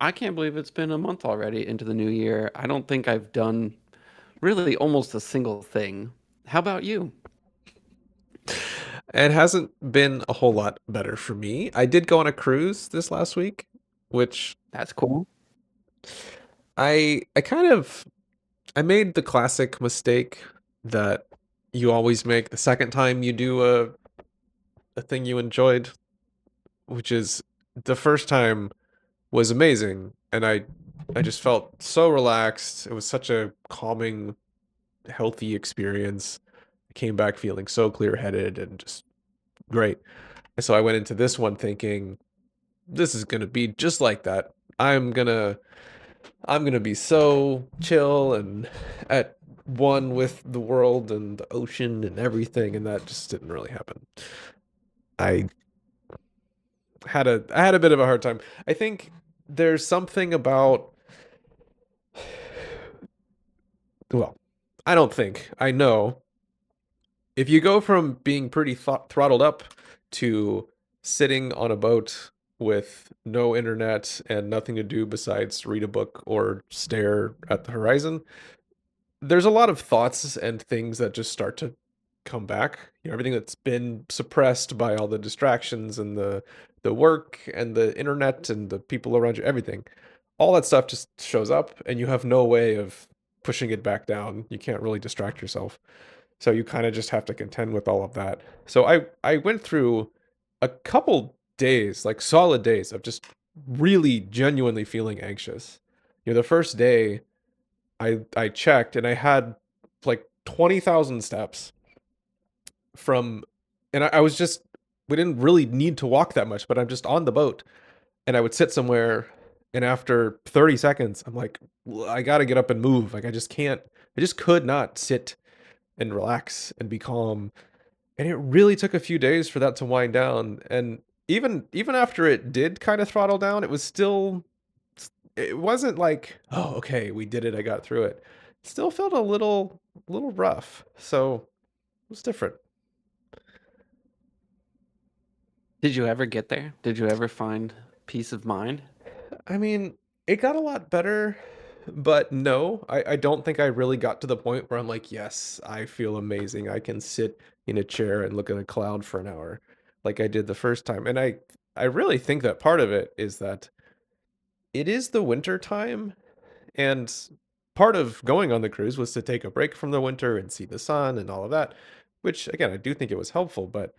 I can't believe it's been a month already into the new year. I don't think I've done really almost a single thing. How about you? It hasn't been a whole lot better for me. I did go on a cruise this last week, which That's cool. I kind of I made the classic mistake that you always make the second time you do a thing you enjoyed, which is the first time was amazing and I just felt so relaxed. It was such a calming, healthy experience. I came back feeling so clear-headed and just great. And so I went into this one thinking this is gonna be just like that. I'm gonna I'm gonna be so chill and at one with the world and the ocean and everything, and that just didn't really happen. I I had a bit of a hard time. I think there's something about well, I don't think. I know if you go from being pretty throttled up to sitting on a boat with no internet and nothing to do besides read a book or stare at the horizon, there's a lot of thoughts and things that just start to come back. You know, everything that's been suppressed by all the distractions and the work and the internet and the people around you, everything. All that stuff just shows up and you have no way of pushing it back down. You can't really distract yourself. So you kind of just have to contend with all of that. So I went through a couple days, like solid days of just really genuinely feeling anxious. You know, the first day I checked and I had like 20,000 steps from and I was just we didn't really need to walk that much, but I'm just on the boat and I would sit somewhere and after 30 seconds I'm like I got to get up and move. Like I just can't I just could not sit and relax and be calm. And it really took a few days for that to wind down. And even after it did kind of throttle down, it was still it wasn't like, oh, okay, we did it, I got through it. Still felt a little rough. So it was different. Did you ever get there? Did you ever find peace of mind? I mean, it got a lot better, but no, I don't think I really got to the point where I'm like, yes, I feel amazing. I can sit in a chair and look at a cloud for an hour like I did the first time. And I really think that part of it is that it is the winter time, and part of going on the cruise was to take a break from the winter and see the sun and all of that, which again, I do think it was helpful, but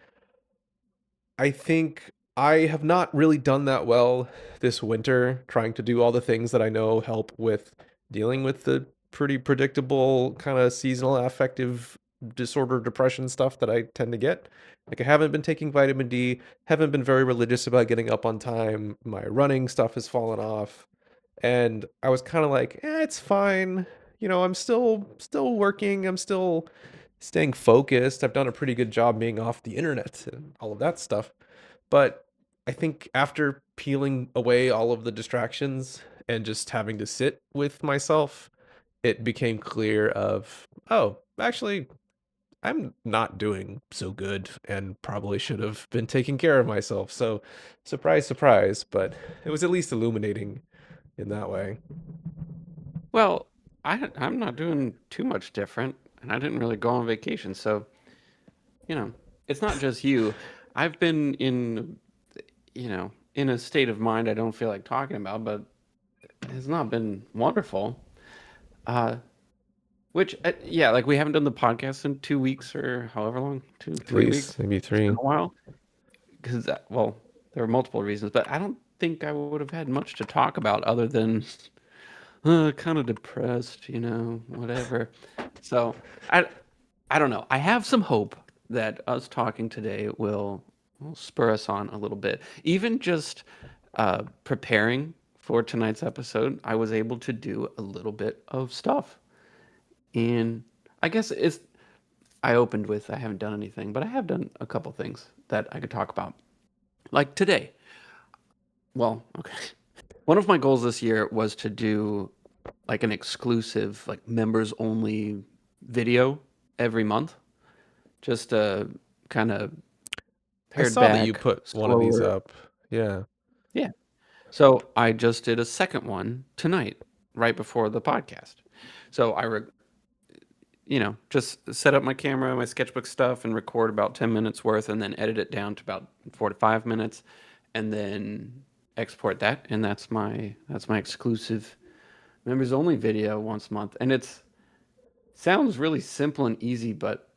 I think I have not really done that well this winter, trying to do all the things that I know help with dealing with the pretty predictable kind of seasonal affective disorder depression stuff that I tend to get. Like I haven't been taking vitamin D, haven't been very religious about getting up on time. My running stuff has fallen off. And I was kind of like, it's fine. You know, I'm still working. I'm still staying focused. I've done a pretty good job being off the internet and all of that stuff. But I think after peeling away all of the distractions and just having to sit with myself, it became clear of, oh, actually, I'm not doing so good and probably should have been taking care of myself. So, surprise, surprise, but it was at least illuminating in that way. Well, I'm not doing too much different, and I didn't really go on vacation, so you know, it's not just you. I've been in a state of mind I don't feel like talking about, but it's not been wonderful. Uh, yeah, like we haven't done the podcast in 2 weeks or however long, two, At 3 weeks. least maybe It's been three. a while because, well, there are multiple reasons, but I don't think I would have had much to talk about other than kind of depressed, whatever. So I, I don't know. I have some hope that us talking today will spur us on a little bit. Even just preparing for tonight's episode, I was able to do a little bit of stuff. And I guess it's I opened with I haven't done anything, but I have done a couple things that I could talk about. Like today. Well, okay. One of my goals this year was to do like an exclusive, like members only video every month. Just kind of I pared saw that you back, put one of these slower. up. Yeah. Yeah. So I just did a second one tonight, right before the podcast. So just set up my camera, my sketchbook stuff, and record about 10 minutes worth, and then edit it down to about 4 to 5 minutes, and then export that. And that's my exclusive members only video once a month. And it sounds really simple and easy, but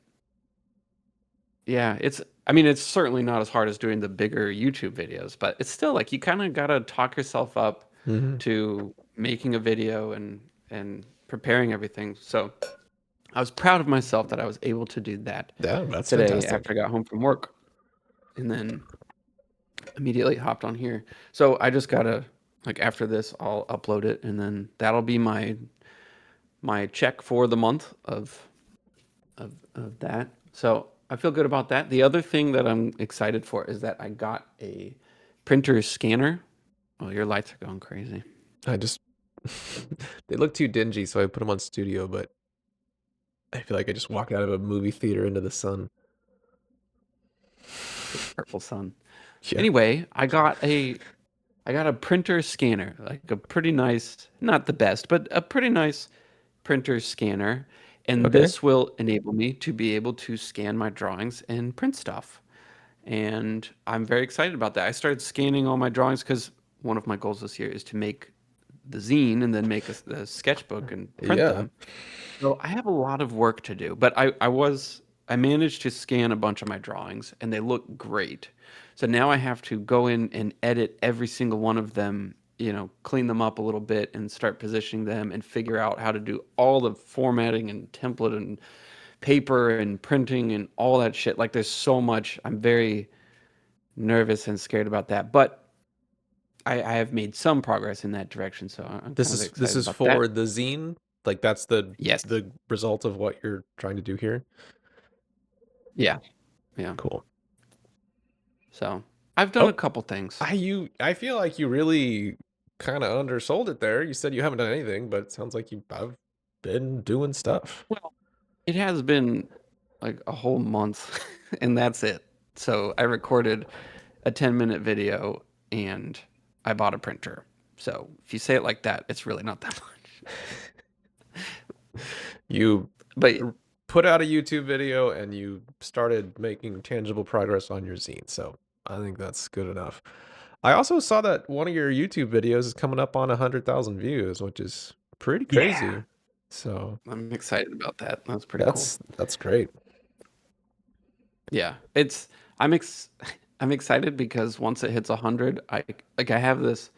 yeah, it's certainly not as hard as doing the bigger YouTube videos, but it's still like you kind of gotta talk yourself up Hmm. to making a video and preparing everything. So I was proud of myself that I was able to do that Yeah, that's today fantastic. after I got home from work, and then immediately hopped on here. So I just gotta, like, after this, I'll upload it, and then that'll be my check for the month of that. So I feel good about that. The other thing that I'm excited for is that I got a printer scanner. Oh, your lights are going crazy. I just they look too dingy, so I put them on studio, but I feel like I just walked out of a movie theater into the sun. Purple sun. Yeah. Anyway, I got a printer scanner, like a pretty nice, not the best, but a pretty nice printer scanner. And Okay. this will enable me to be able to scan my drawings and print stuff. And I'm very excited about that. I started scanning all my drawings because one of my goals this year is to make the zine and then make a sketchbook and print Yeah. them. So I have a lot of work to do, but I managed to scan a bunch of my drawings and they look great. So now I have to go in and edit every single one of them, clean them up a little bit and start positioning them and figure out how to do all the formatting and template and paper and printing and all that shit. Like there's so much. I'm very nervous and scared about that, but I have made some progress in that direction, so I'm This kind of is excited about that. for the zine? Like that's the Yes. the result of what you're trying to do here? Yeah. Yeah. Cool. So I've done a Oh, couple things. I feel like you really kind of undersold it there. You said you haven't done anything, but it sounds like I've been doing stuff. Well, it has been like a whole month, and that's it. So I recorded a 10-minute video and I bought a printer. So if you say it like that, it's really not that much. You But put out a YouTube video and you started making tangible progress on your zine. So I think that's good enough. I also saw that one of your YouTube videos is coming up on 100,000 views, which is pretty yeah, crazy. So I'm excited about that. That's pretty cool. that's great. Yeah, I'm ex I'm excited because once it hits 100, I have this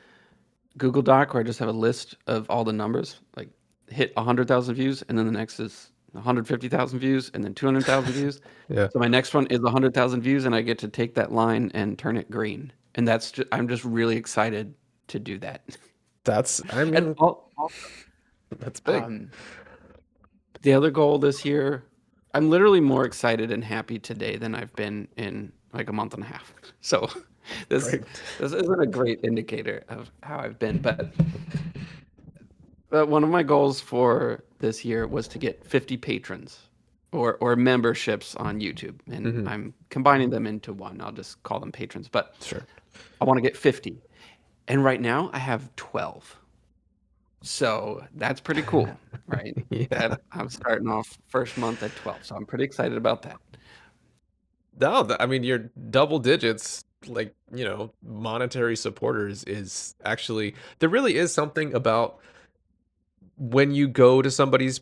Google Doc where I just have a list of all the numbers, like hit 100,000 views, and then the next is 150,000 views, and then 200,000 views. Yeah. So my next one is 100,000 views, and I get to take that line and turn it green. And I'm just really excited to do that. I And mean, that's big. um, the other goal this year, I'm literally more excited and happy today than I've been in like a month and a half. So this Great. this isn't a great indicator of how I've been, but one of my goals for this year was to get 50 patrons or memberships on YouTube, and Hmm. I'm combining them into one. I'll just call them patrons, but Sure. I want to get 50. And right now I have 12. So that's pretty cool, right? Yeah. That I'm starting off first month at 12. So I'm pretty excited about that. No, I mean, your double digits, like, monetary supporters is actually, there really is something about when you go to somebody's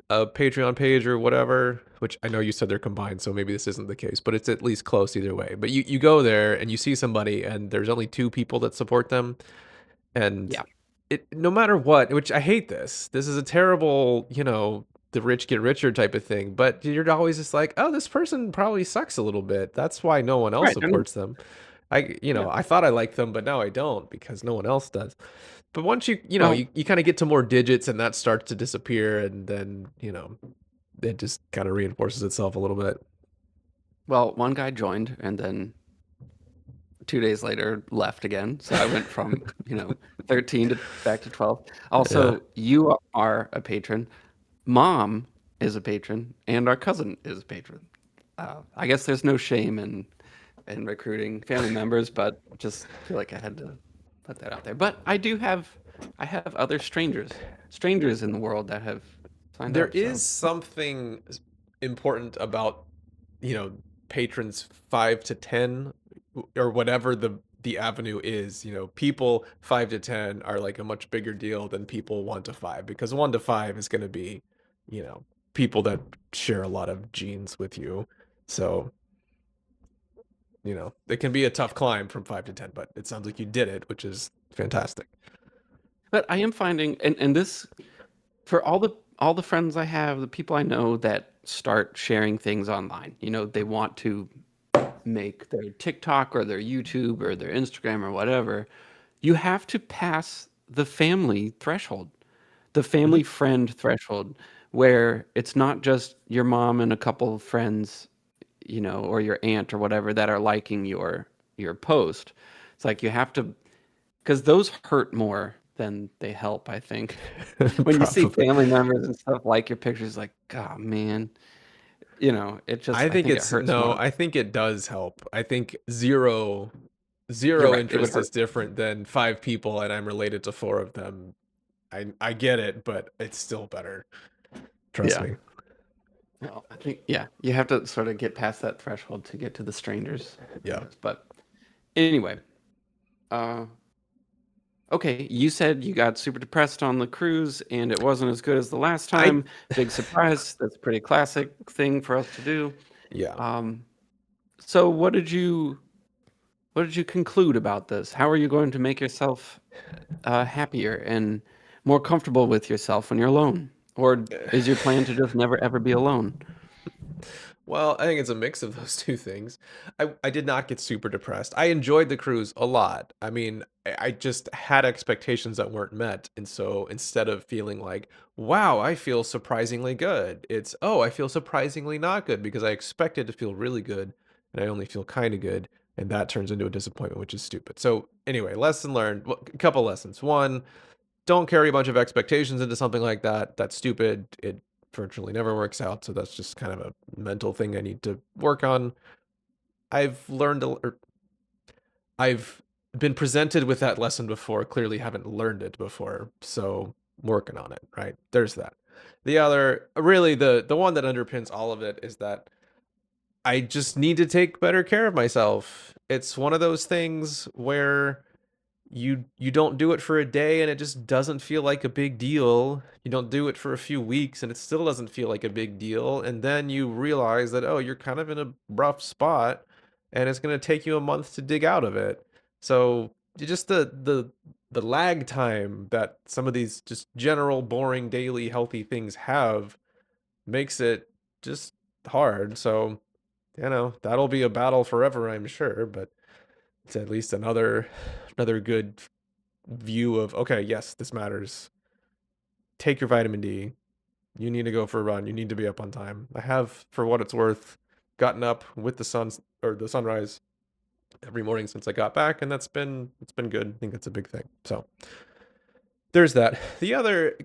Patreon page or whatever, which I know you said they're combined, so maybe this isn't the case, but it's at least close either way. But you go there and you see somebody and there's only two people that support them, and Yeah. it no matter what, which I hate this. This is a terrible, the rich get richer type of thing. But you're always just like, oh, this person probably sucks a little bit. That's why no one else Right. supports them. Yeah. I thought I liked them, but now I don't because no one else does. But once Well, you kind of get to more digits and that starts to disappear, and then, it just kind of reinforces itself a little bit. one guy joined and then 2 days later left again. So I went from, 13 to back to 12. Yeah. Also, you are a patron. Mom is a patron, and our cousin is a patron. I guess there's no shame in recruiting family members, but just feel like I had to put that out there. But I have other strangers in the world that have signed There up. is So something important about, you know, patrons 5 to 10 or whatever the avenue is, you know, people 5 to 10 are like a much bigger deal than people 1 to 5 because 1 to 5 is going to be, you know, people that share a lot of genes with you. So, you know, it can be a tough climb from 5 to 10, but it sounds like you did it, which is fantastic. but I am finding, and this for all the friends I have, the people I know that start sharing things online. You know, they want to make their TikTok or their YouTube or their Instagram or whatever. You have to pass the family threshold, the Mhm. family friend threshold, where it's not just your mom and a couple of friends, you know, or your aunt or whatever that are liking your post. It's like you have to, because those hurt more than they help, I think. When you see Probably. family members and stuff like your pictures, like, oh man, you know, it just, I I think think it it's hurts no, more. I think it does help. I think You're zero right. It would interest hurt. is different than 5 people and I'm related to 4 of them. I get it, but it's still better. Trust Yeah. me. Well, I think, yeah, you have to sort of get past that threshold to get to the strangers, I Yeah. guess. But anyway, uh, okay, you said you got super depressed on the cruise and it wasn't as good as the last I time. Big surprise. That's a pretty classic thing for us to do. yeah. Um, so what did you conclude about this? How are you going to make yourself happier and more comfortable with yourself when you're alone? Or is your plan to just never ever be alone? Well, I think it's a mix of those 2 things. I did not get super depressed. I enjoyed the cruise a lot. I mean, I just had expectations that weren't met, and so instead of feeling like, "Wow, I feel surprisingly good," it's, "Oh, I feel surprisingly not good because I expected to feel really good, and I only feel kinda good," and that turns into a disappointment, which is stupid. So, anyway, lesson learned. Well, a couple lessons. 1, don't carry a bunch of expectations into something like that. That's stupid. It virtually never works out. So that's just kind of a mental thing I need to work on. I've learned, or I've been presented with that lesson before, clearly haven't learned it before. So working on it, right? There's that. The other, really the one that underpins all of it is that I just need to take better care of myself. It's one of those things where you don't do it for a day and it just doesn't feel like a big deal. You don't do it for a few weeks and it still doesn't feel like a big deal. And then you realize that, oh, you're kind of in a rough spot and it's going to take you a month to dig out of it. So just the lag time that some of these just general boring daily healthy things have makes it just hard. So, you know, that'll be a battle forever, I'm sure, but it's at least another good view of, okay, yes, this matters. Take your vitamin D. You need to go for a run. You need to be up on time. I have, for what it's worth, gotten up with the sun or the sunrise every morning since I got back, and it's been good. I think that's a big thing. So there's that. The other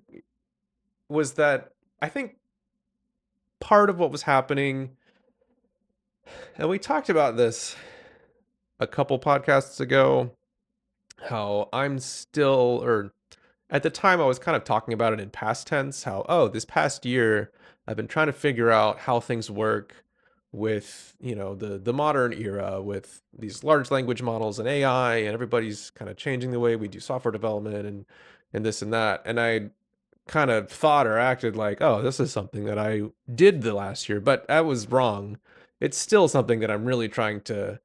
was that I think part of what was happening, and we talked about this a couple podcasts ago, how I'm still, or at the time, I was kind of talking about it in past tense, how, oh, this past year, I've been trying to figure out how things work with, you know, the modern era with these large language models and AI, and everybody's kind of changing the way we do software development and this and that. And I kind of thought or acted like, oh, this is something that I did the last year, but I was wrong. It's still something that I'm really trying to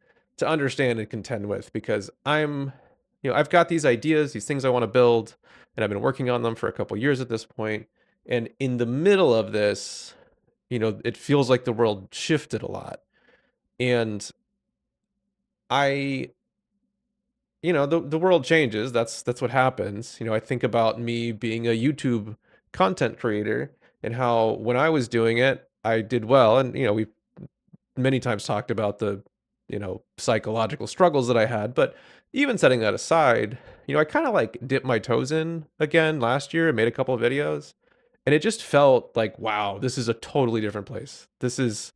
understand and contend with because you know, I've got these ideas, these things I want to build, and I've been working on them for a couple years at this point. And in the middle of this, you know, it feels like the world shifted a lot. And I you know, the world changes. That's what happens. You know, I think about me being a YouTube content creator and how when I was doing it, I did well. And you know, we've many times talked about the, you know, psychological struggles that I had. But even setting that aside, you know, I kind of like dipped my toes in again last year and made a couple of videos. And it just felt like, wow, this is a totally different place. This is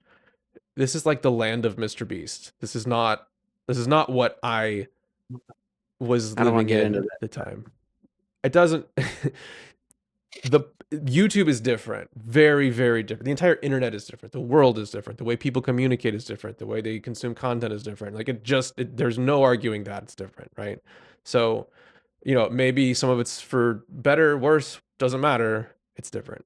like the land of Mr. Beast. This is not what I was I don't want living to get into in that. the time. It doesn't the YouTube is different. Very, very different. The entire internet is different. The world is different. The way people communicate is different. The way they consume content is different. Like there's no arguing that it's different, right? So, maybe some of it's for better, worse, doesn't matter. It's different.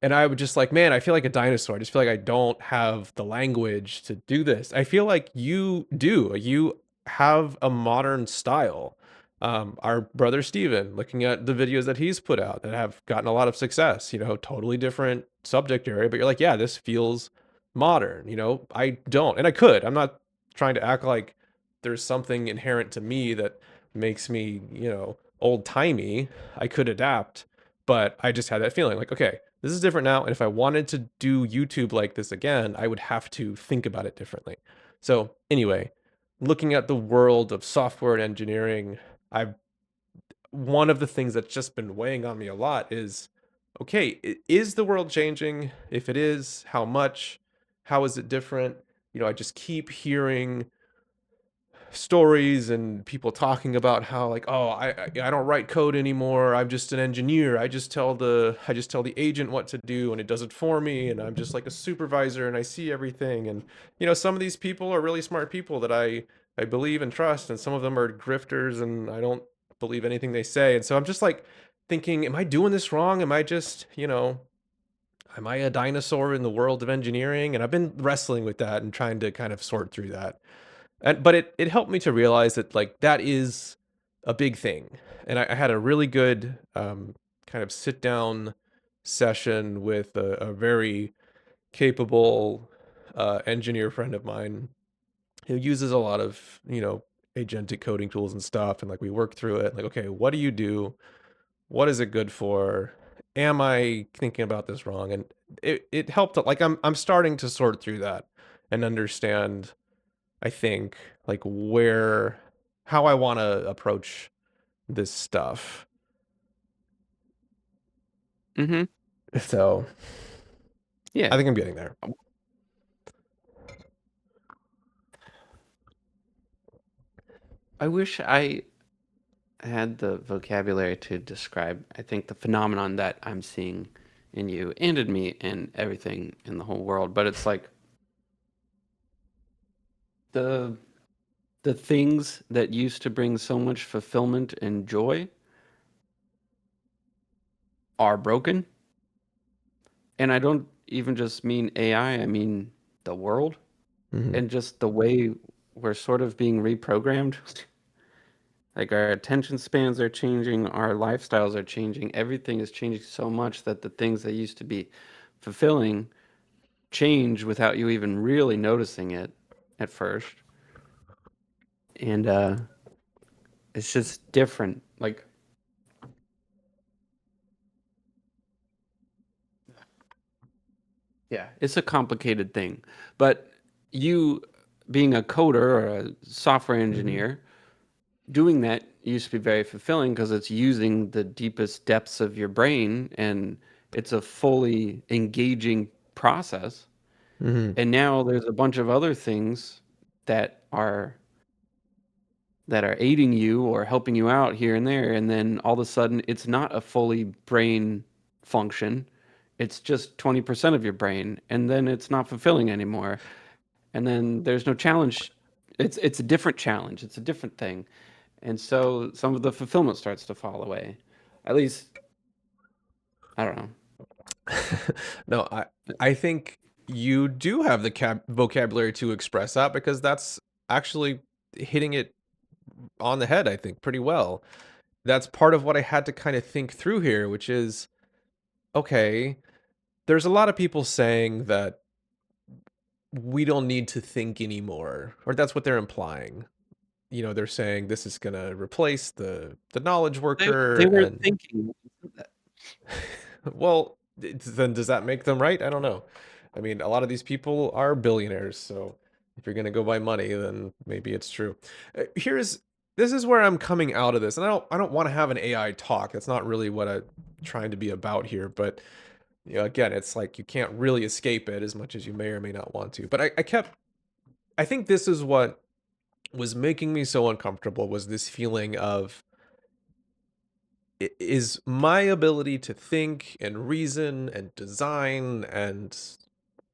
And I would just like, man, I feel like a dinosaur. I just feel like I don't have the language to do this. I feel like you do. You have a modern style. Our brother Steven, looking at the videos that he's put out that have gotten a lot of success, totally different subject area, but you're like, yeah, this feels modern. I don't, and I could. I'm not trying to act like there's something inherent to me that makes me, old timey. I could adapt, but I just had that feeling like, okay, this is different now. And if I wanted to do YouTube like this again, I would have to think about it differently. So, anyway, looking at the world of software and engineering, I've one of the things that's just been weighing on me a lot is, okay, is the world changing? If it is, how much? How is it different? I just keep hearing stories and people talking about how like, oh, I don't write code anymore. I'm just an engineer. I just tell the agent what to do and it does it for me, and I'm just like a supervisor and I see everything. And some of these people are really smart people that I believe and trust, and some of them are grifters and I don't believe anything they say. And so I'm just like thinking, am I doing this wrong? Am I just, am I a dinosaur in the world of engineering? And I've been wrestling with that and trying to kind of sort through that. But it helped me to realize that like that is a big thing. And I had a really good kind of sit down session with a very capable engineer friend of mine who uses a lot of agentic coding tools and stuff. And like we worked through it. Like, okay, what do you do? What is it good for? Am I thinking about this wrong? And it helped. Like I'm starting to sort through that and understand, I think, like how I want to approach this stuff. Mm-hmm. So Yeah. I think I'm getting there. I wish I had the vocabulary to describe, I think, the phenomenon that I'm seeing in you and in me and everything in the whole world. But it's like the the things that used to bring so much fulfillment and joy are broken. And I don't even just mean AI, I mean the world Hmm. and just the way we're sort of being reprogrammed. Like our attention spans are changing, our lifestyles are changing, everything is changing so much that the things that used to be fulfilling change without you even really noticing it at first. And it's just different. Like, yeah, it's a complicated thing. But you being a coder or a software Hmm. engineer, doing that used to be very fulfilling because it's using the deepest depths of your brain and it's a fully engaging process. Hmm. And now there's a bunch of other things that are aiding you or helping you out here and there, and then all of a sudden it's not a fully brain function. It's just 20% of your brain, and then it's not fulfilling anymore. And then there's no challenge. It's a different challenge. It's a different thing. And so some of the fulfillment starts to fall away. At least, I don't know. No, I think you do have the vocabulary to express that, because that's actually hitting it on the head, I think, pretty well. That's part of what I had to kind of think through here, which is, okay, there's a lot of people saying that we don't need to think anymore, or that's what they're implying. They're saying this is going to replace the knowledge They worker. were And thinking. well, then does that make them right? I don't know. I mean, a lot of these people are billionaires, so if you're going to go by money, then maybe it's true. This is where I'm coming out of this, and I don't want to have an AI talk. That's not really what I'm trying to be about here. But again, it's like you can't really escape it as much as you may or may not want to. But I think this is what was making me so uncomfortable was this feeling of, is my ability to think and reason and design and,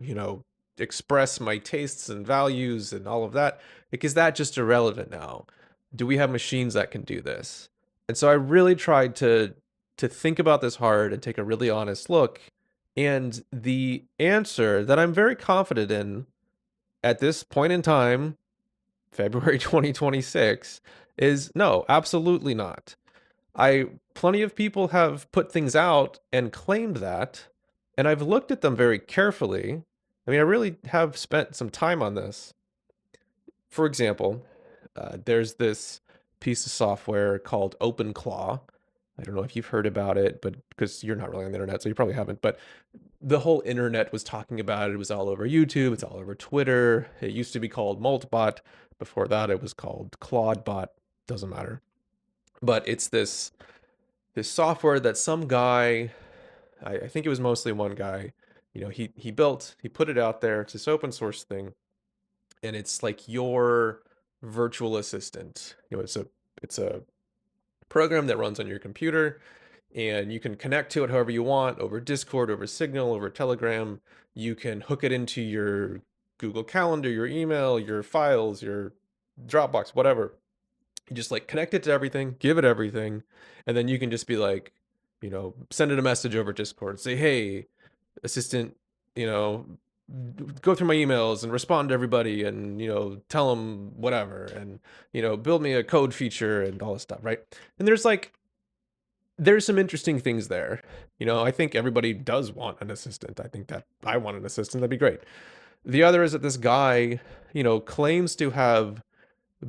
you know, express my tastes and values and all of that, like, is that just irrelevant now? Do we have machines that can do this? And so I really tried to think about this hard and take a really honest look. And the answer that I'm very confident in at this point in time, February 2026, is no, absolutely not. I Plenty of people have put things out and claimed that, and I've looked at them very carefully. I mean, I really have spent some time on this. For example, there's this piece of software called OpenClaw. I don't know if you've heard about it, but because you're not really on the internet, so you probably haven't. But the whole internet was talking about it. It was all over YouTube. It's all over Twitter. It used to be called Moltbot. Before that, it was called Claudebot. Doesn't matter. But it's this software that some guy, I think it was mostly one guy, he put it out there. It's this open source thing, and it's like your virtual assistant. It's a program that runs on your computer, and you can connect to it however you want, over Discord, over Signal, over Telegram. You can hook it into your Google Calendar, your email, your files, your Dropbox, whatever. You just like connect it to everything, give it everything, and then you can just be like, send it a message over Discord, say, hey, assistant, you know, go through my emails and respond to everybody and, tell them whatever, and, build me a code feature and all this stuff, right? And there's some interesting things there. I think everybody does want an assistant. I think that I want an assistant. That'd be great. The other is that this guy, claims to have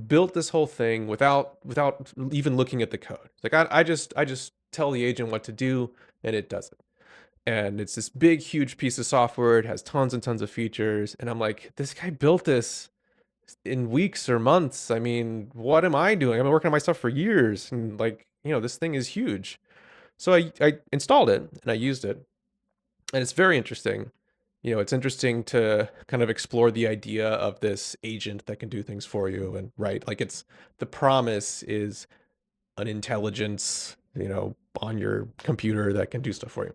built this whole thing without even looking at the code. Like I just tell the agent what to do and it does it. And it's this big huge piece of software. It has tons and tons of features, and I'm like, this guy built this in weeks or months. I mean, what am I doing? I've been working on my stuff for years, and like, this thing is huge. So I installed it and I used it, and it's very interesting. It's interesting to kind of explore the idea of this agent that can do things for you. And right, like, it's the promise is an intelligence, on your computer that can do stuff for you.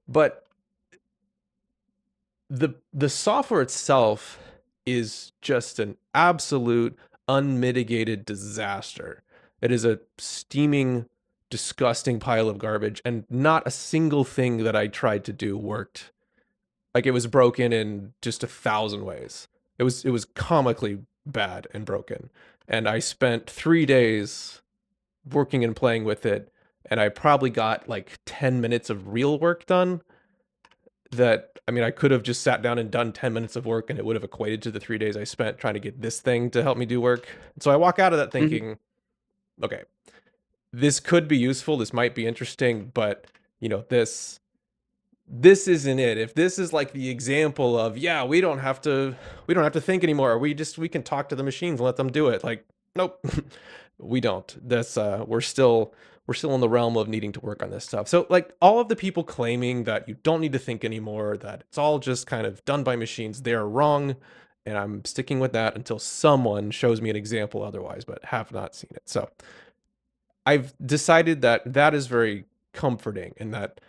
But the software itself is just an absolute unmitigated disaster. It is a steaming, disgusting pile of garbage, and not a single thing that I tried to do worked. Like, it was broken in just 1,000 ways. It was comically bad and broken. And I spent 3 days working and playing with it, and I probably got like 10 minutes of real work done. That, I mean, I could have just sat down and done 10 minutes of work, and it would have equated to the 3 days I spent trying to get this thing to help me do work. So I walk out of that Mhm. thinking, okay, this could be useful. This might be interesting, but this isn't it. If this is like the example of, yeah, we don't have to think anymore. We can talk to the machines and let them do it. Like, nope. We don't. That's we're still in the realm of needing to work on this stuff. So, like, all of the people claiming that you don't need to think anymore, that it's all just kind of done by machines, they are wrong, and I'm sticking with that until someone shows me an example otherwise, but have not seen it. So, I've decided that that is very comforting, and that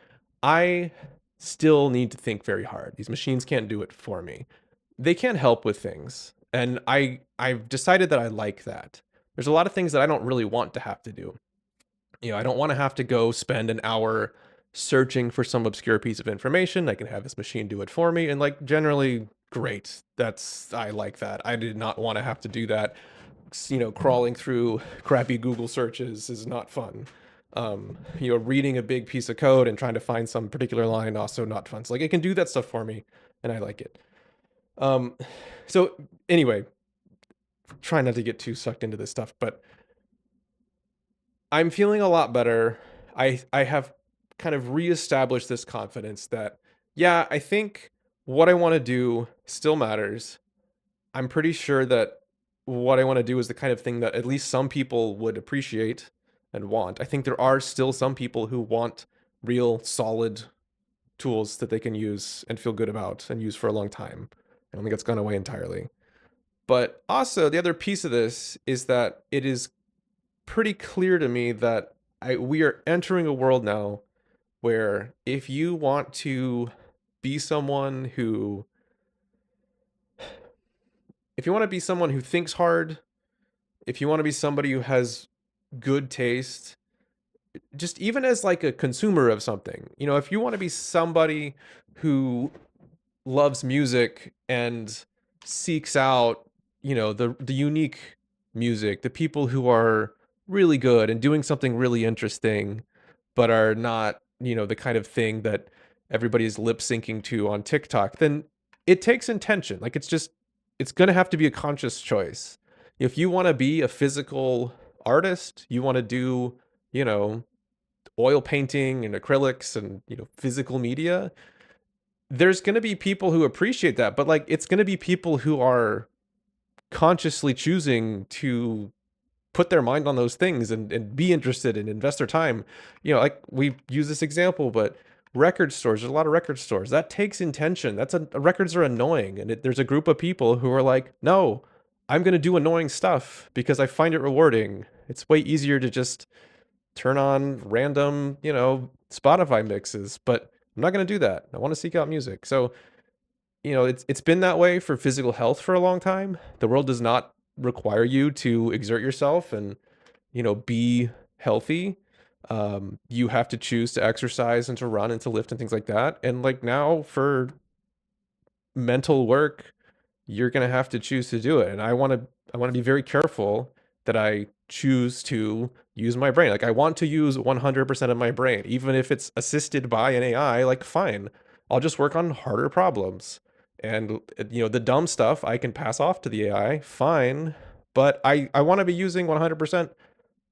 I still need to think very hard. These machines can't do it for me. They can help with things, and I've decided that I like that. There's a lot of things that I don't really want to have to do. I don't want to have to go spend an hour searching for some obscure piece of information. I can have this machine do it for me, and like, generally great. I like that. I did not want to have to do that. Crawling through crappy Google searches is not fun. Reading a big piece of code and trying to find some particular line, also not fun. So like, it can do that stuff for me, and I like it. Um, so anyway, try not to get too sucked into this stuff, but I'm feeling a lot better. I have kind of reestablished this confidence that, yeah, I think what I want to do still matters. I'm pretty sure that what I want to do is the kind of thing that at least some people would appreciate and want. I think there are still some people who want real solid tools that they can use and feel good about and use for a long time. I don't think it's gone away entirely. But also, the other piece of this is that it is pretty clear to me that we are entering a world now where if you want to be someone who if you want to be someone who thinks hard, if you want to be somebody who has good taste, just even as like a consumer of something, if you want to be somebody who loves music and seeks out, the unique music, the people who are really good and doing something really interesting, but are not, the kind of thing that everybody's lip syncing to on TikTok, then it takes intention. Like it's gonna have to be a conscious choice. If you want to be a physical artist, you want to do, you know, oil painting and acrylics and, physical media, there's going to be people who appreciate that, but like it's going to be people who are consciously choosing to put their mind on those things and be interested and invest their time. Like we use this example, but record stores, there's a lot of record stores. That takes intention. Records are annoying. And there's a group of people who are like, no, I'm going to do annoying stuff because I find it rewarding. It's way easier to just turn on random, Spotify mixes, but I'm not going to do that. I want to seek out music. So, it's been that way for physical health for a long time. The world does not require you to exert yourself and, be healthy. You have to choose to exercise and to run and to lift and things like that. And like now for mental work, you're going to have to choose to do it. And I want to be very careful that I choose to use my brain. Like I want to use 100% of my brain, even if it's assisted by an AI, like fine. I'll just work on harder problems. And the dumb stuff I can pass off to the AI, fine. But I want to be using 100%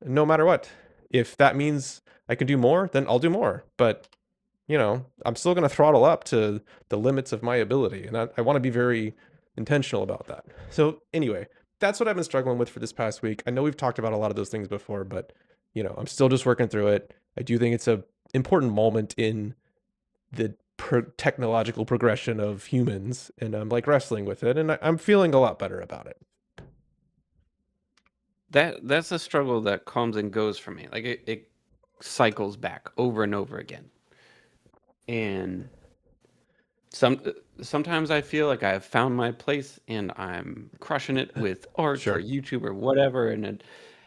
no matter what. If that means I can do more, then I'll do more. But I'm still going to throttle up to the limits of my ability. And I want to be very intentional about that. So anyway, that's what I've been struggling with for this past week. I know we've talked about a lot of those things before, but I'm still just working through it. I do think it's a important moment in the technological progression of humans, and I'm like wrestling with it, and I'm feeling a lot better about it. That's a struggle that comes and goes for me. Like it cycles back over and over again. And some sometimes I feel like I've found my place and I'm crushing it with art or Sure. YouTube or whatever, and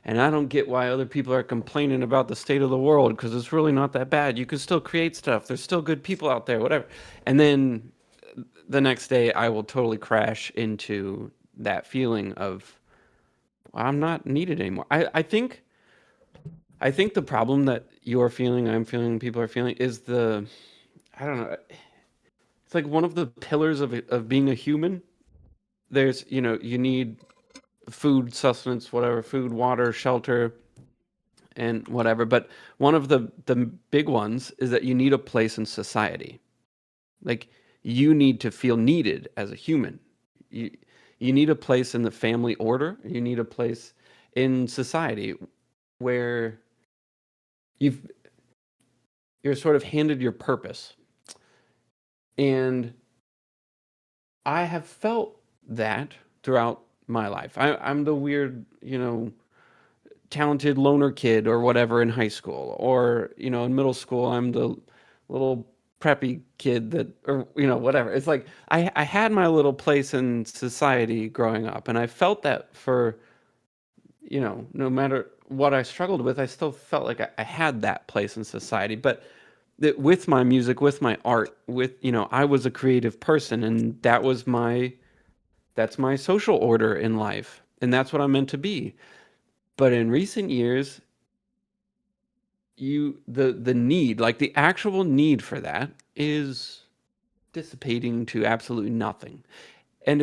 I don't get why other people are complaining about the state of the world because it's really not that bad. You can still create stuff. There's still good people out there, whatever. And then the next day I will totally crash into that feeling of I'm not needed anymore. I think the problem that you're feeling, I'm feeling, people are feeling is I don't know. It's like one of the pillars of being a human. There's, you need food, sustenance, whatever, food, water, shelter, and whatever. But one of the big ones is that you need a place in society. Like you need to feel needed as a human. You you need a place in the family order. You need a place in society where you've you're sort of handed your purpose. And I have felt that throughout my life. I'm the weird, talented loner kid or whatever in high school, or in middle school, I'm the little preppy kid that, or whatever. It's like I had my little place in society growing up, and I felt that for no matter what I struggled with, I still felt like I had that place in society. But that with my music, with my art, with I was a creative person, and that's my social order in life, and that's what I'm meant to be. But in recent years, the need, like the actual need for that is dissipating to absolutely nothing. And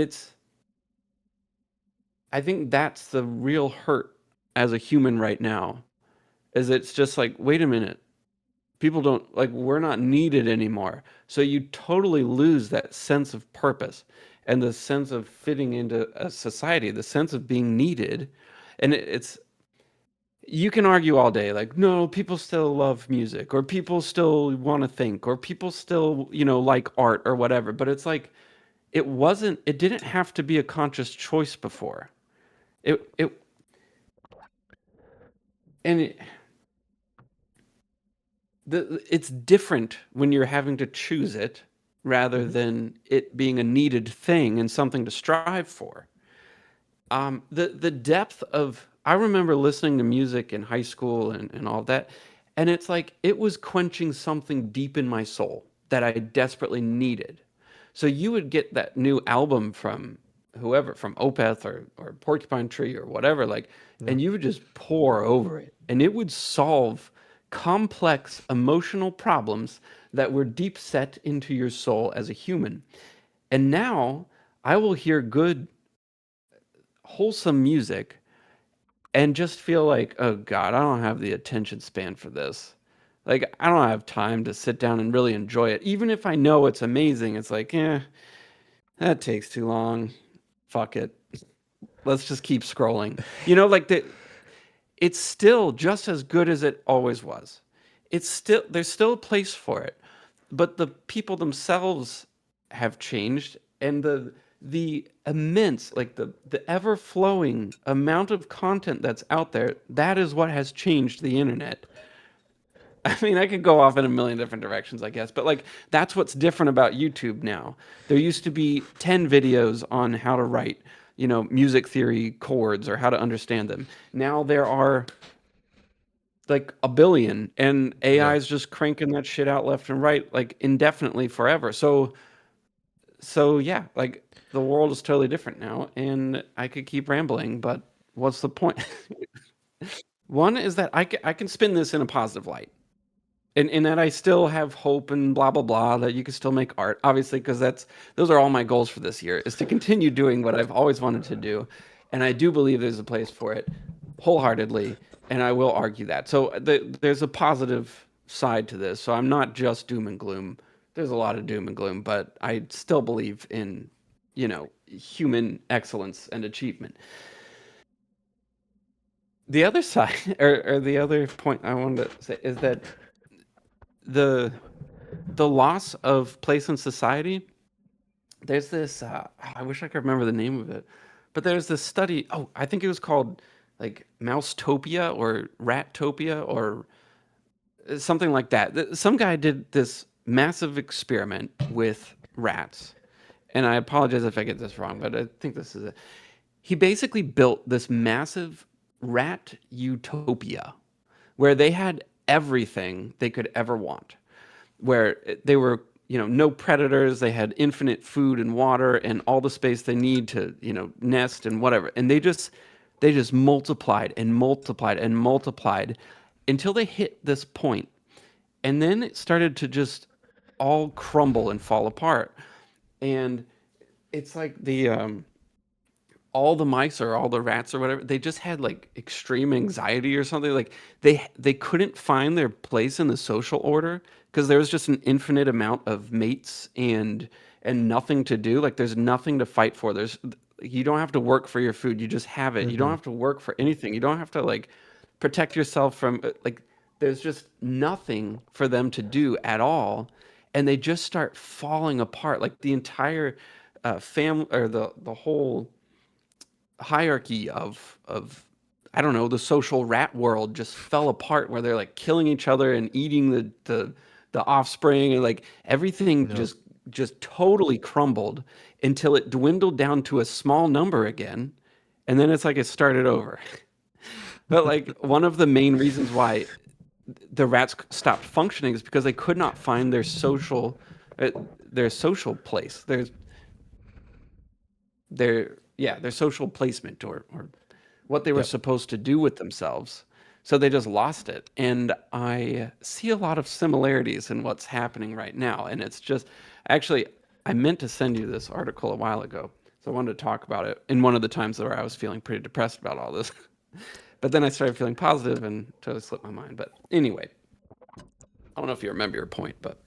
I think that's the real hurt as a human right now, is it's just like, wait a minute, people don't like we're not needed anymore. So you totally lose that sense of purpose and the sense of fitting into a society, the sense of being needed. And it's you can argue all day like no, people still love music or people still want to think or people still, like art or whatever, but it's like it didn't have to be a conscious choice before. It and it, it's different when you're having to choose it rather Hmm. than it being a needed thing and something to strive for. The depth of I remember listening to music in high school and all that, and it's like it was quenching something deep in my soul that I desperately needed. So you would get that new album from whoever, from Opeth or Porcupine Tree or whatever, like, Yeah. and you would just pour over it, and it would solve complex emotional problems that were deep set into your soul as a human. And now I will hear good wholesome music and just feel like, oh God, I don't have the attention span for this. Like, I don't have time to sit down and really enjoy it. Even if I know it's amazing, it's like, that takes too long. Fuck it. Let's just keep scrolling. Like it's still just as good as it always was. There's still a place for it, but the people themselves have changed, and the immense, like the ever flowing amount of content that's out there, that is what has changed the internet. I mean, I could go off in a million different directions, I guess, but like that's what's different about YouTube now. There used to be 10 videos on how to write, music theory chords or how to understand them. Now there are like a billion, and AI Yeah. is just cranking that shit out left and right, like indefinitely forever. So yeah, like the world is totally different now, and I could keep rambling, but what's the point? One is that I can spin this in a positive light. And that I still have hope and blah blah blah that you can still make art, obviously, because those are all my goals for this year, is to continue doing what I've always wanted to do, and I do believe there's a place for it, wholeheartedly, and I will argue that. So there's a positive side to this. So I'm not just doom and gloom. There's a lot of doom and gloom, but I still believe in, human excellence and achievement. The other side, or the other point I wanted to say is that the the loss of place in society, there's this I wish I could remember the name of it, but there's this study, oh, I think it was called like Mousetopia or Rattopia or something like that. Some guy did this massive experiment with rats, and I apologize if I get this wrong, but I think this is it. He basically built this massive rat utopia where they had everything they could ever want, where they were, no predators, they had infinite food and water and all the space they need to, nest and whatever. And they just multiplied and multiplied and multiplied until they hit this point. And then it started to just all crumble and fall apart. And it's like all the mice or all the rats or whatever, they just had like extreme anxiety or something. Like they couldn't find their place in the social order because there was just an infinite amount of mates and nothing to do. Like there's nothing to fight for. You don't have to work for your food. You just have it. You don't Hmm. have to work for anything. You don't have to like protect yourself from like there's just nothing for them to do at all, and they just start falling apart. Like the entire family or the whole hierarchy of I don't know, the social rat world just fell apart where they're like killing each other and eating the offspring, and like everything No. just totally crumbled until it dwindled down to a small number again, and then it's like it started over. But like one of the main reasons why the rats stopped functioning is because they could not find uh, their social place, their social placement, or what they were Yep. supposed to do with themselves. So they just lost it. And I see a lot of similarities in what's happening right now. And it's just actually, I meant to send you this article a while ago. So I wanted to talk about it in one of the times where I was feeling pretty depressed about all this. But then I started feeling positive and totally slipped my mind. But anyway, I don't know if you remember your point, but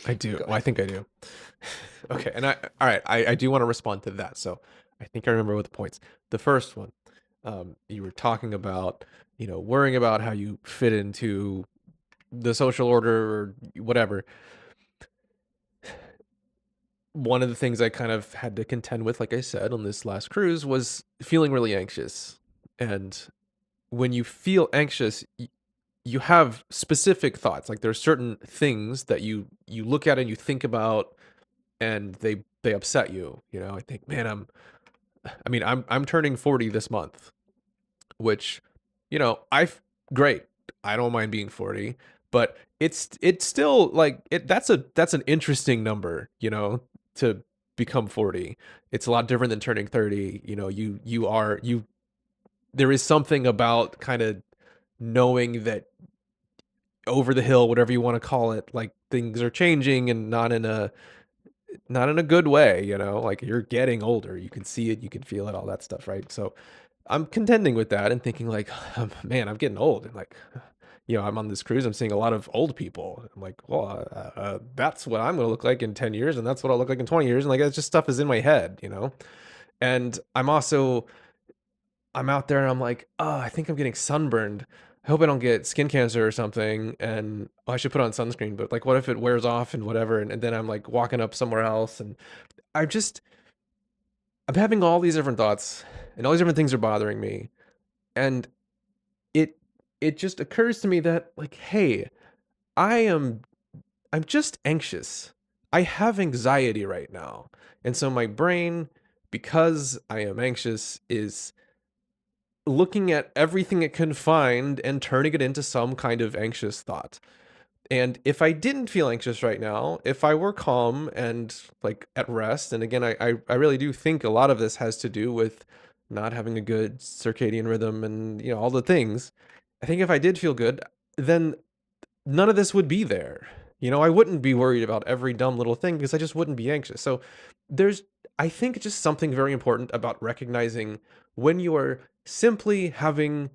I do. go Well, I ahead. think I do. Okay, and all right, I do want to respond to that. So I think I remember what the points. The first one, you were talking about, worrying about how you fit into the social order or whatever. one of the things I kind of had to contend with, like I said, on this last cruise was feeling really anxious. And when you feel anxious, you have specific thoughts. Like there's certain things that you look at and you think about, and they upset you. You know, I think, man, I'm turning 40 this month, which, I great. I don't mind being 40, but it's still like that's an interesting number, to become 40. It's a lot different than turning 30. You there is something about kind of knowing that over the hill, whatever you want to call it, like things are changing and not in a good way, like you're getting older. You can see it, you can feel it, all that stuff, right? So I'm contending with that and thinking like, man, I'm getting old. And like, I'm on this cruise, I'm seeing a lot of old people. I'm like, well, that's what I'm going to look like in 10 years. And that's what I'll look like in 20 years. And like, it's just stuff is in my head. And I'm out there and I'm like, oh, I think I'm getting sunburned. I hope I don't get skin cancer or something. And I should put on sunscreen, but like, what if it wears off and whatever? And then I'm like walking up somewhere else. And I just, I'm having all these different thoughts and all these different things are bothering me. And it, it just occurs to me that like, hey, I am, I'm just anxious. I have anxiety right now. And so my brain, because I am anxious, is looking at everything it can find and turning it into some kind of anxious thought. And if I didn't feel anxious right now, if I were calm and like at rest, and again, I really do think a lot of this has to do with not having a good circadian rhythm and, all the things. I think if I did feel good, then none of this would be there. I wouldn't be worried about every dumb little thing because I just wouldn't be anxious. So there's, I think, just something very important about recognizing when you are simply having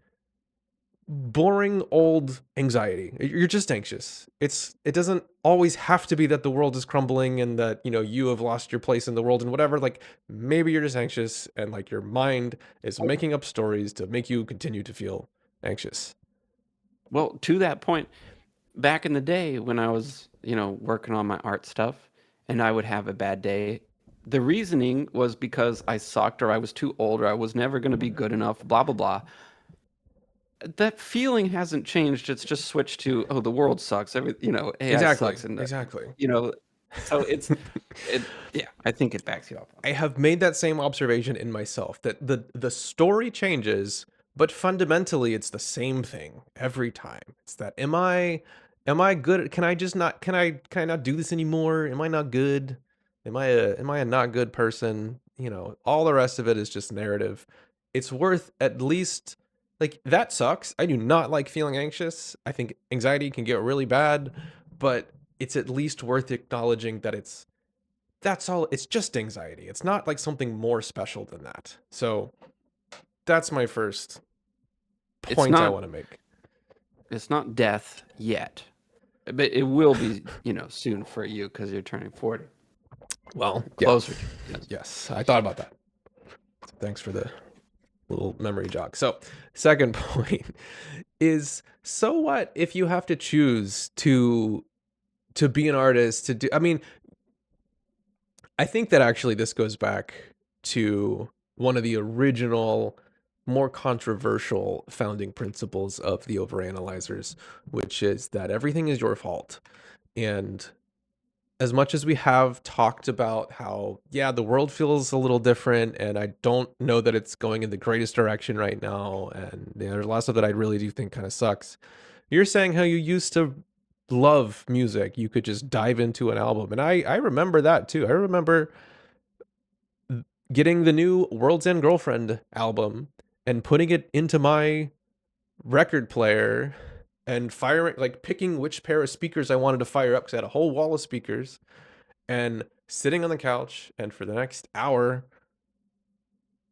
boring old anxiety. You're just anxious. It doesn't always have to be that the world is crumbling and that, you have lost your place in the world and whatever. Like maybe you're just anxious and like your mind is making up stories to make you continue to feel anxious. Well, to that point, back in the day when I was, working on my art stuff and I would have a bad day, the reasoning was because I sucked or I was too old or I was never going to be good enough, blah, blah, blah. That feeling hasn't changed. It's just switched to, oh, the world sucks. AI Exactly. sucks. And, Exactly. you know, so yeah, I think it backs you up. I have made that same observation in myself that the story changes, but fundamentally it's the same thing every time. It's that am I good? Can I just not can I not do this anymore? Am I not good? Am I a not good person? All the rest of it is just narrative. It's worth at least like that sucks. I do not like feeling anxious. I think anxiety can get really bad, but it's at least worth acknowledging that that's all. It's just anxiety. It's not like something more special than that. So that's my first It's point I not want to make. it's not death yet, but it will be, soon for you because you're turning 40. Well, Closer to it. yes, I thought about that. Thanks for the little memory jog. So, second point is, so what if you have to choose to be an artist, to do, I mean, I think that actually this goes back to one of the original, more controversial founding principles of the overanalyzers, which is that everything is your fault. And as much as we have talked about how, yeah, the world feels a little different, and I don't know that it's going in the greatest direction right now, and there's a lot of stuff that I really do think kind of sucks. You're saying how you used to love music. You could just dive into an album. And I remember that too. I remember getting the new World's End Girlfriend album and putting it into my record player and firing, like picking which pair of speakers I wanted to fire up because I had a whole wall of speakers and sitting on the couch and for the next hour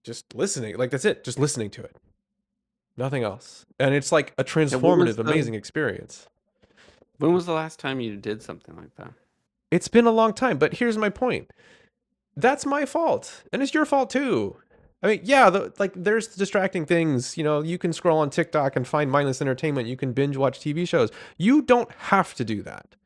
just listening. Like that's it, just listening to it. Nothing else. And it's like a transformative, amazing experience. When was the last time you did something like that? It's been a long time, but here's my point. That's my fault, and it's your fault too. I mean, yeah, there's distracting things. You can scroll on TikTok and find mindless entertainment. You can binge watch TV shows. You don't have to do that.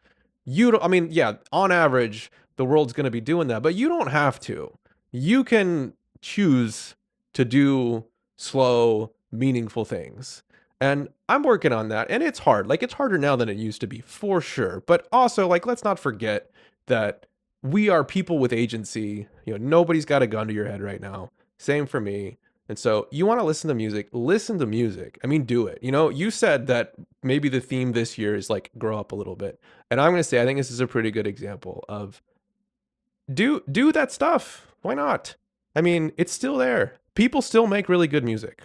You don't. I mean, yeah, on average, the world's going to be doing that, but you don't have to. You can choose to do slow, meaningful things. And I'm working on that, and it's hard. Like, it's harder now than it used to be, for sure. But also, like, let's not forget that we are people with agency. Nobody's got a gun to your head right now. Same for me. And so, you want to listen to music, listen to music. I mean, do it. You said that maybe the theme this year is like grow up a little bit. And I'm going to say, I think this is a pretty good example of do that stuff. Why not? I mean, it's still there. People still make really good music.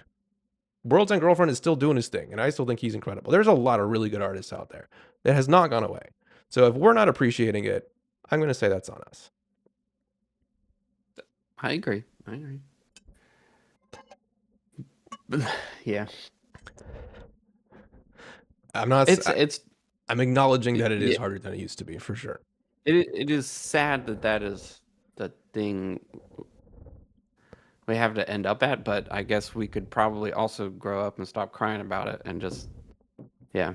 World's End Girlfriend is still doing his thing, and I still think he's incredible. There's a lot of really good artists out there. It has not gone away. So if we're not appreciating it, I'm going to say that's on us. I agree. Yeah. I'm not. It's I'm acknowledging that it is yeah, harder than it used to be, for sure. it is sad that is the thing we have to end up at, but I guess we could probably also grow up and stop crying about it and just, yeah.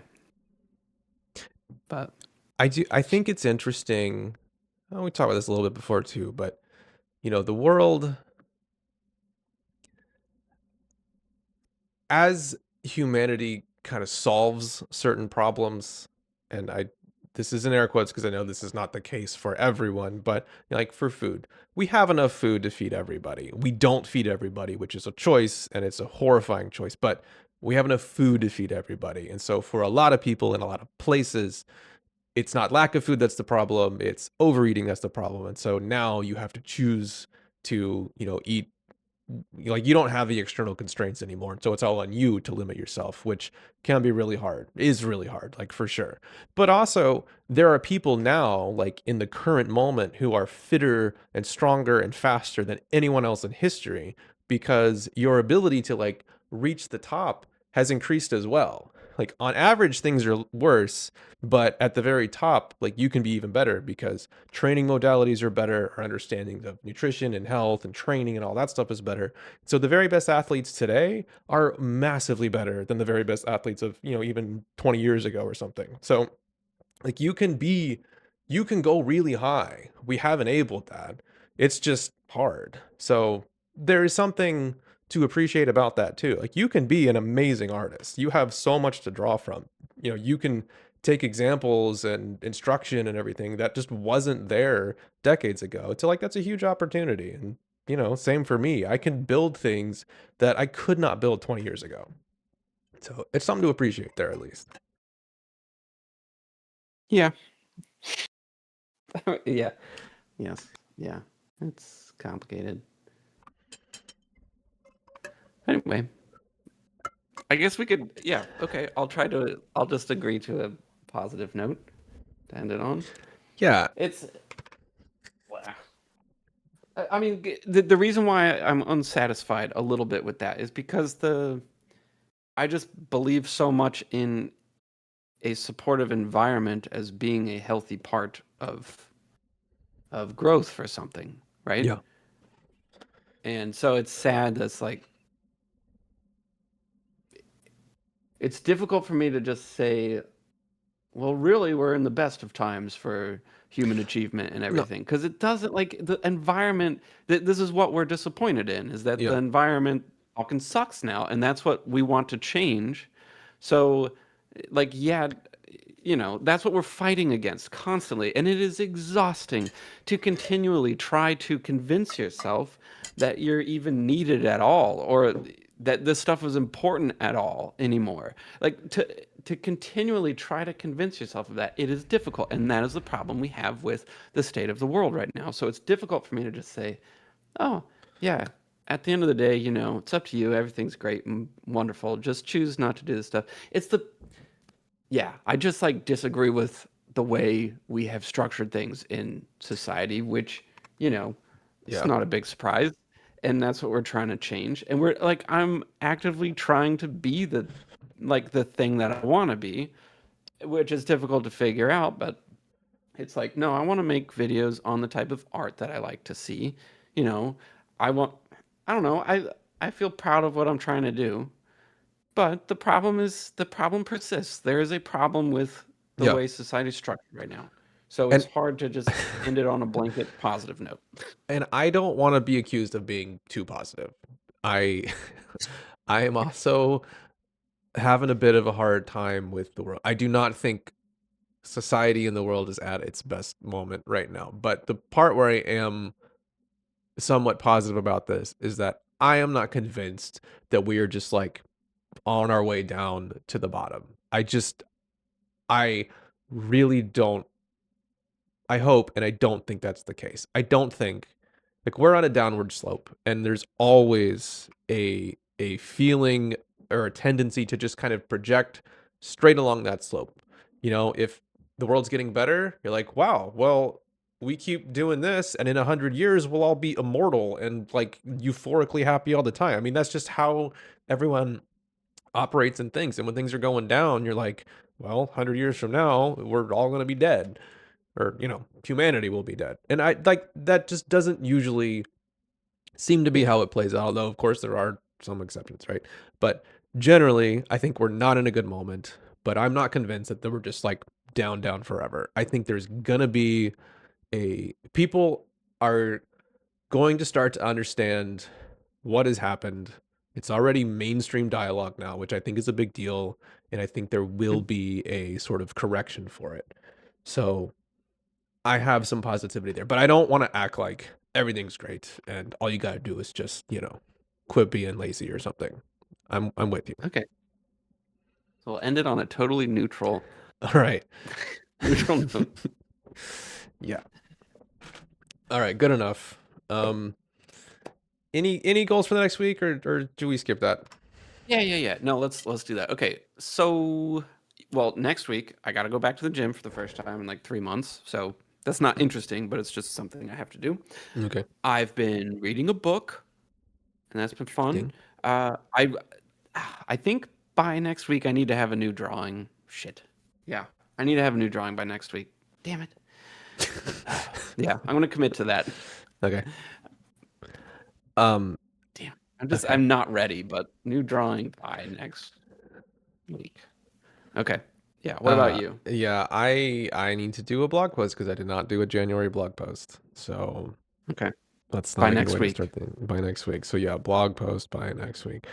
But I think it's interesting. We talked about this a little bit before too, but the world, as humanity kind of solves certain problems, and this is in air quotes because I know this is not the case for everyone, but like for food, we have enough food to feed everybody. We don't feed everybody, which is a choice, and it's a horrifying choice, but we have enough food to feed everybody. And so for a lot of people in a lot of places, it's not lack of food that's the problem, it's overeating that's the problem. And so now you have to choose to, eat, like, you don't have the external constraints anymore. And so it's all on you to limit yourself, which can be really hard, is really hard, like, for sure. But also, there are people now, like in the current moment, who are fitter and stronger and faster than anyone else in history, because your ability to like reach the top has increased as well. Like, on average, things are worse, but at the very top, like, you can be even better because training modalities are better, our understanding of nutrition and health and training and all that stuff is better. So the very best athletes today are massively better than the very best athletes of, even 20 years ago or something. So, like, you can go really high. We have enabled that. It's just hard. So there is something to appreciate about that too. Like, you can be an amazing artist. You have so much to draw from. You can take examples and instruction and everything that just wasn't there decades ago. To, like, that's a huge opportunity. And same for me. I can build things that I could not build 20 years ago. So it's something to appreciate there, at least. yeah. Yeah. Yes. Yeah. It's complicated. Anyway, I guess we could, yeah, okay. I'll just agree to a positive note to end it on. Yeah. It's, I mean, the reason why I'm unsatisfied a little bit with that is because I just believe so much in a supportive environment as being a healthy part of growth for something, right? Yeah. And so it's sad that's like it's difficult for me to just say, well, really, we're in the best of times for human achievement and No. everything, because it doesn't, like, the environment. This is what we're disappointed in, is that the Yeah. environment fucking sucks now, and that's what we want to change. So, like, yeah, that's what we're fighting against constantly, and it is exhausting to continually try to convince yourself that you're even needed at all, or that this stuff is important at all anymore. Like, to continually try to convince yourself of that, it is difficult, and that is the problem we have with the state of the world right now. So it's difficult for me to just say, oh, yeah, at the end of the day, it's up to you, everything's great and wonderful, just choose not to do this stuff. Yeah, I just, like, disagree with the way we have structured things in society, which, it's Yeah. not a big surprise. And that's what we're trying to change. And I'm actively trying to be the thing that I want to be, which is difficult to figure out, but it's like, no, I want to make videos on the type of art that I like to see. You know, I want, I don't know, I feel proud of what I'm trying to do. But the problem persists. There is a problem with the Yeah. way society is structured right now. So it's And hard to just end it on a blanket positive note. I don't want to be accused of being too positive. I I am also having a bit of a hard time with the world. I do not think society in the world is at its best moment right now. But the part where I am somewhat positive about this is that I am not convinced that we are just like on our way down to the bottom. I really don't. I hope and I don't think that's the case. I don't think like we're on a downward slope and there's always a feeling or a tendency to just kind of project straight along that slope. You know, if the world's getting better, you're like, wow, well, we keep doing this and in 100 years we'll all be immortal and like euphorically happy all the time. I mean, that's just how everyone operates and thinks. And when things are going down, you're like, well, 100 years from now, we're all going to be dead or, you know, humanity will be dead. And I like that just doesn't usually seem to be how it plays out, although of course there are some exceptions, right? But generally, I think we're not in a good moment, but I'm not convinced that we're just like down forever. I think there's gonna be a people are going to start to understand what has happened. It's already mainstream dialogue now, which I think is a big deal, and I think there will be a sort of correction for it. So I have some positivity there, but I don't want to act like everything's great and all you gotta do is just, you know, quit being lazy or something. I'm with you. Okay. So we'll end it on a totally neutral All right. neutral note. Yeah. All right, good enough. Any goals for the next week or do we skip that? Yeah. No, let's do that. Okay. So, well, next week I got to go back to the gym for the first time in like 3 months. So, that's not interesting, but it's just something I have to do. Okay. I've been reading a book, and that's been Good fun. thing. I think by next week I need to have a new drawing. Shit. Yeah. I need to have a new drawing by next week. Damn it. Yeah, I'm going to commit to that. Okay. Um Damn. okay. I'm not ready, but new drawing by next week. Okay. Yeah. What about you? Yeah, I need to do a blog post because I did not do a January blog post. So Okay. that's By not a good next way to week. start the by next week. So yeah, blog post by next week.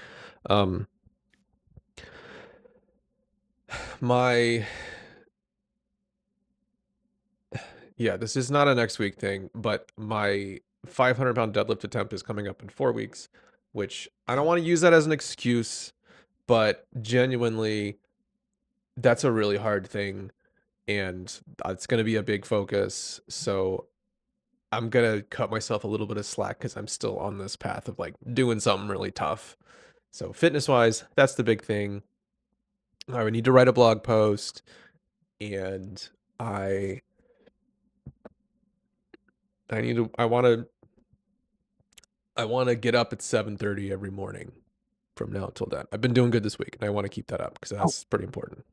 Um my Yeah, this is not a next week thing, but my 500-pound deadlift attempt is coming up in 4 weeks, which I don't want to use that as an excuse, but genuinely, that's a really hard thing, and it's going to be a big focus. So I'm going to cut myself a little bit of slack because I'm still on this path of like doing something really tough. So fitness wise, that's the big thing. I would need to write a blog post, and I I need to I want to get up at 7:30 every morning from now till then. I've been doing good this week, and I want to keep that up because Oh, that's pretty important.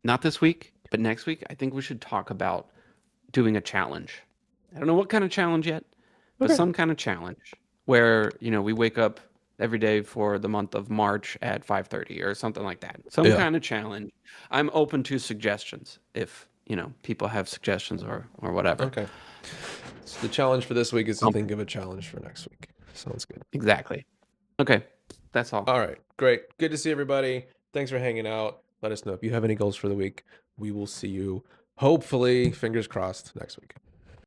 not this week, but next week, I think we should talk about doing a challenge. I don't know what kind of challenge yet, but Okay. some kind of challenge where, we wake up every day for the month of March at 5:30 or something like that. Some Yeah. kind of challenge. I'm open to suggestions if, people have suggestions or whatever. Okay. So the challenge for this week is to Um, think of a challenge for next week. Sounds good. exactly. Okay. That's all. All right. Great. Good to see everybody. Thanks for hanging out. Let us know if you have any goals for the week. We will see you, hopefully, fingers crossed, next week.